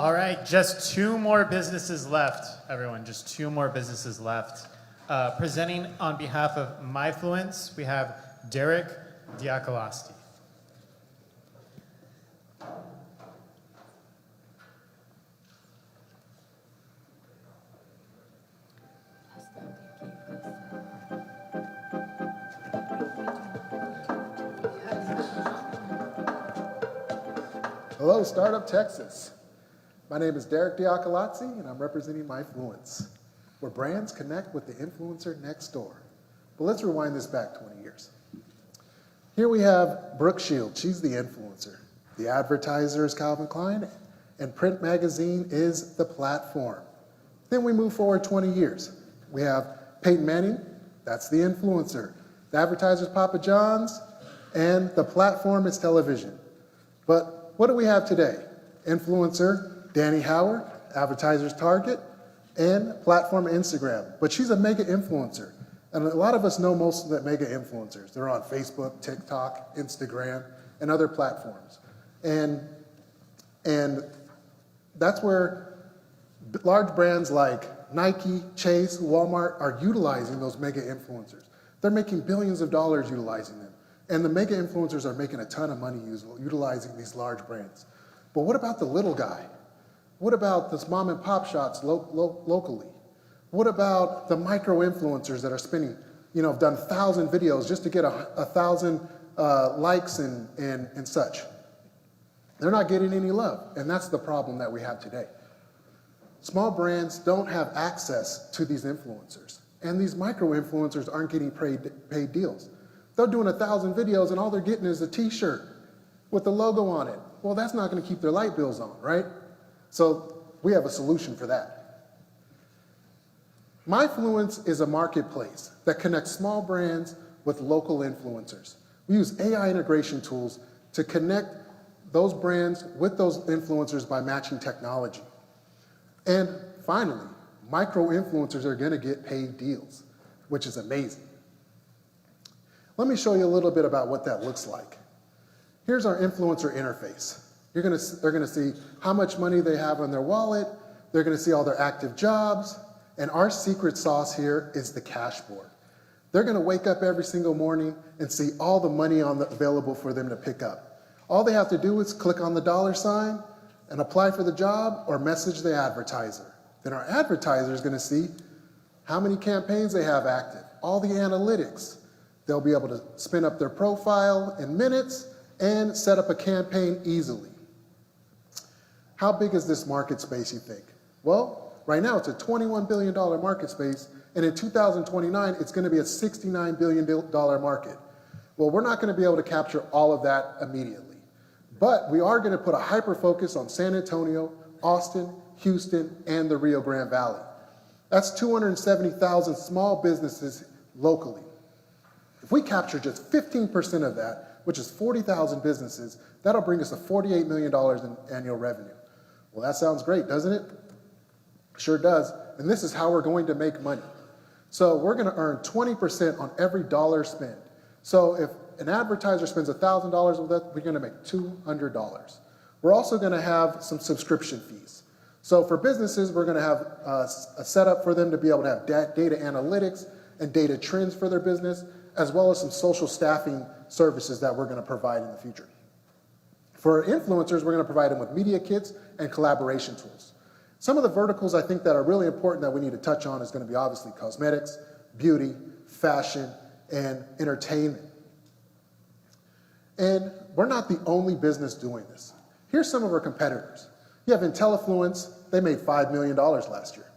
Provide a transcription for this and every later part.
All right, just two more businesses left, everyone. Just two more businesses left. Presenting on behalf of MyFluence, we have Derrick D'Acolaste. Hello, Startup Texas. My name is Derrick D'Acolaste, and I'm representing MyFluence, where brands connect with the influencer next door. But let's rewind this back 20 years. Here we have Brooke Shields. She's the influencer. The advertiser is Calvin Klein, and print magazine is the platform. Then we move forward 20 years. We have Peyton Manning. That's the influencer. The advertiser is Papa John's, and the platform is television. But what do we have today? Influencer, Danny Howard, advertisers Target, and platform Instagram. But she's a mega influencer. And a lot of us know most of the mega influencers. They're on Facebook, TikTok, Instagram, and other platforms. And that's where large brands like Nike, Chase, Walmart are utilizing those mega influencers. They're making billions of dollars utilizing them. And the mega influencers are making a ton of money utilizing these large brands. But what about the little guy? What about this mom and pop shops locally? What about the micro influencers that are spending, have done 1,000 videos just to get 1,000 likes and such? They're not getting any love, and that's the problem that we have today. Small brands don't have access to these influencers, and these micro influencers aren't getting paid deals. They're doing 1,000 videos, and all they're getting is a t-shirt with the logo on it. Well, that's not going to keep their light bills on, right? So we have a solution for that. MyFluence is a marketplace that connects small brands with local influencers. We use AI integration tools to connect those brands with those influencers by matching technology. And finally, micro influencers are going to get paid deals, which is amazing. Let me show you a little bit about what that looks like. Here's our influencer interface. They're going to see how much money they have in their wallet. They're going to see all their active jobs. And our secret sauce here is the cashboard. They're going to wake up every single morning and see all the money available for them to pick up. All they have to do is click on the $ and apply for the job or message the advertiser. Then our advertiser is going to see how many campaigns they have active, all the analytics. They'll be able to spin up their profile in minutes and set up a campaign easily. How big is this market space, you think? Well, right now it's a $21 billion market space, and in 2029, it's going to be a $69 billion market. Well, we're not going to be able to capture all of that immediately, but we are going to put a hyper focus on San Antonio, Austin, Houston, and the Rio Grande Valley. That's 270,000 small businesses locally. If we capture just 15% of that, which is 40,000 businesses, that'll bring us to $48 million in annual revenue. Well, that sounds great, doesn't it? Sure does. And this is how we're going to make money. So we're going to earn 20% on every dollar spent. So if an advertiser spends $1,000 with us, we're going to make $200. We're also going to have some subscription fees. So for businesses, we're going to have a setup for them to be able to have data analytics and data trends for their business, as well as some social staffing services that we're going to provide in the future. For influencers, we're going to provide them with media kits and collaboration tools. Some of the verticals I think that are really important that we need to touch on is going to be obviously cosmetics, beauty, fashion, and entertainment. And we're not the only business doing this. Here's some of our competitors. You have IntelliFluence, they made $5 million last year.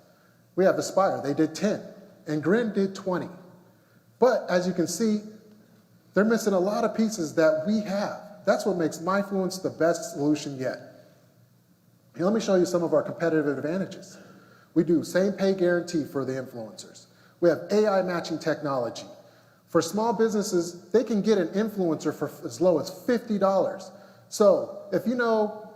We have Aspire, they did 10, and Grin did 20. But as you can see, they're missing a lot of pieces that we have. That's what makes MyFluence the best solution yet. Here, let me show you some of our competitive advantages. We do same pay guarantee for the influencers. We have AI matching technology. For small businesses, they can get an influencer for as low as $50. So if you know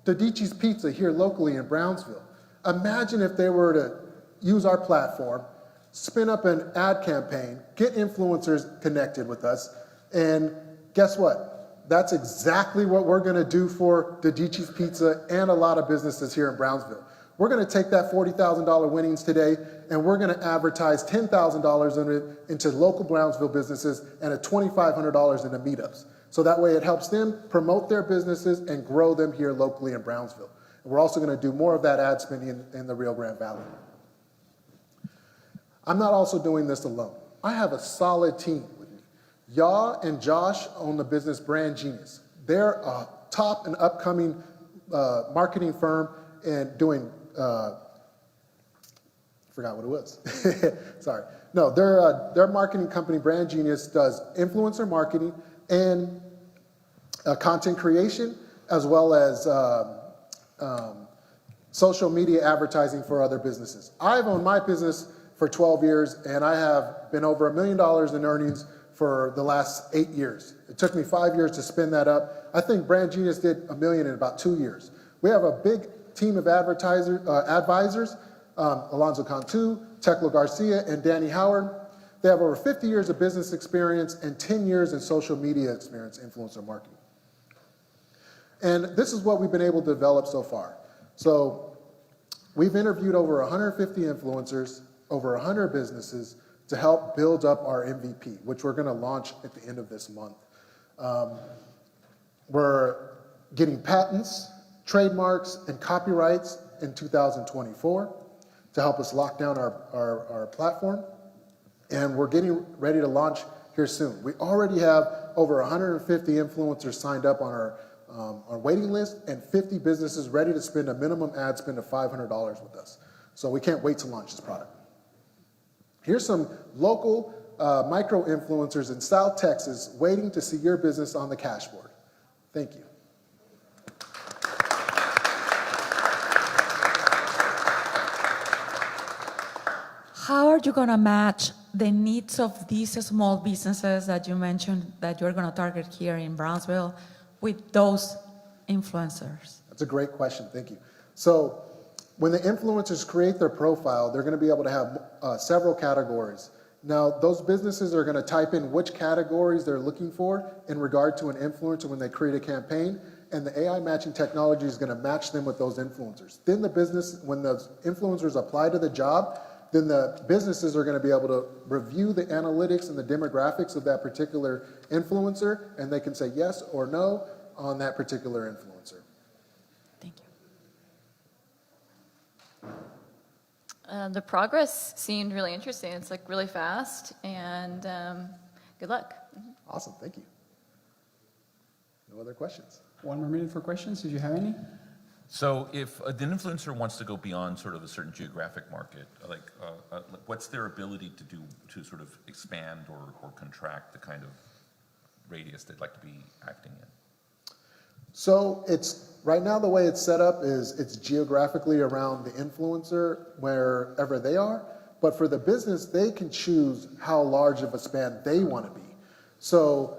Dodici's Pizza here locally in Brownsville, imagine if they were to use our platform, spin up an ad campaign, get influencers connected with us, and guess what? That's exactly what we're going to do for Dedici's Pizza and a lot of businesses here in Brownsville. We're going to take that $40,000 winnings today, and we're going to advertise $10,000 in it into local Brownsville businesses and a $2,500 into meetups. So that way it helps them promote their businesses and grow them here locally in Brownsville. And we're also going to do more of that ad spending in the Rio Grande Valley. I'm not also doing this alone. I have a solid team with me. Yaw and Josh own the business Brand Genius. They're a top and upcoming marketing firm and doing, forgot what it was. Sorry. No, their marketing company, Brand Genius, does influencer marketing and content creation, as well as social media advertising for other businesses. I've owned my business for 12 years, and I have been over $1 million in earnings for the last 8 years. It took me 5 years to spin that up. I think Brand Genius did $1 million in about 2 years. We have a big team of advisors, Alonzo Cantu, Tecla Garcia, and Danny Howard. They have over 50 years of business experience and 10 years in social media experience, influencer marketing. And this is what we've been able to develop so far. So we've interviewed over 150 influencers, over 100 businesses to help build up our MVP, which we're going to launch at the end of this month. We're getting patents, trademarks, and copyrights in 2024 to help us lock down our platform. And we're getting ready to launch here soon. We already have over 150 influencers signed up on our waiting list and 50 businesses ready to spend a minimum ad spend of $500 with us. So we can't wait to launch this product. Here's some local micro-influencers in South Texas waiting to see your business on the cashboard. Thank you. How are you going to match the needs of these small businesses that you mentioned that you're going to target here in Brownsville with those influencers? That's a great question. Thank you. So when the influencers create their profile, they're going to be able to have several categories. Now, those businesses are going to type in which categories they're looking for in regard to an influencer when they create a campaign, and the AI matching technology is going to match them with those influencers. Then the business, when those influencers apply to the job, then the businesses are going to be able to review the analytics and the demographics of that particular influencer, and they can say yes or no on that particular influencer. Thank you. The progress seemed really interesting. It's like really fast, and good luck. Awesome, thank you. No other questions? 1 more minute for questions, if you have any. So if an influencer wants to go beyond sort of a certain geographic market, what's their ability to sort of expand or contract the kind of radius they'd like to be acting in? So it's right now the way it's set up is it's geographically around the influencer wherever they are, but for the business they can choose how large of a span they want to be. So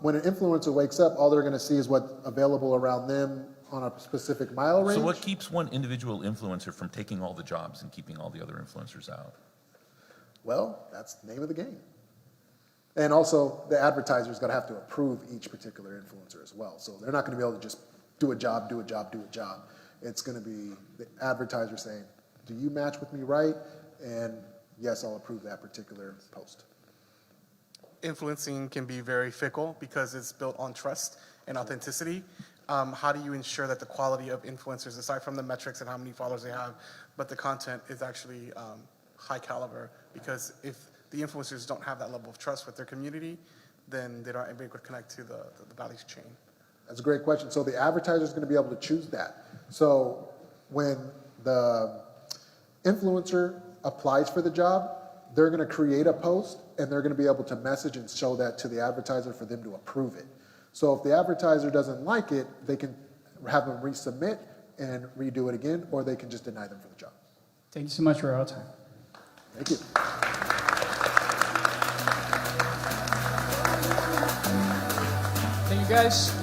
when an influencer wakes up, all they're going to see is what's available around them on a specific mile range. So what keeps one individual influencer from taking all the jobs and keeping all the other influencers out? Well, that's the name of the game. And also, the advertiser's got to have to approve each particular influencer as well. So they're not going to be able to just do a job, do a job, do a job. It's going to be the advertiser saying, do you match with me right? And yes, I'll approve that particular post. Influencing can be very fickle because it's built on trust and authenticity. How do you ensure that the quality of influencers, aside from the metrics and how many followers they have, but the content is actually high caliber? Because if the influencers don't have that level of trust with their community, then they're not able to connect to the value chain. That's a great question. So the advertiser is going to be able to choose that. So when the influencer applies for the job, they're going to create a post and they're going to be able to message and show that to the advertiser for them to approve it. So if the advertiser doesn't like it, they can have them resubmit and redo it again, or they can just deny them for the job. Thank you so much for your time. Thank you. Thank you, guys.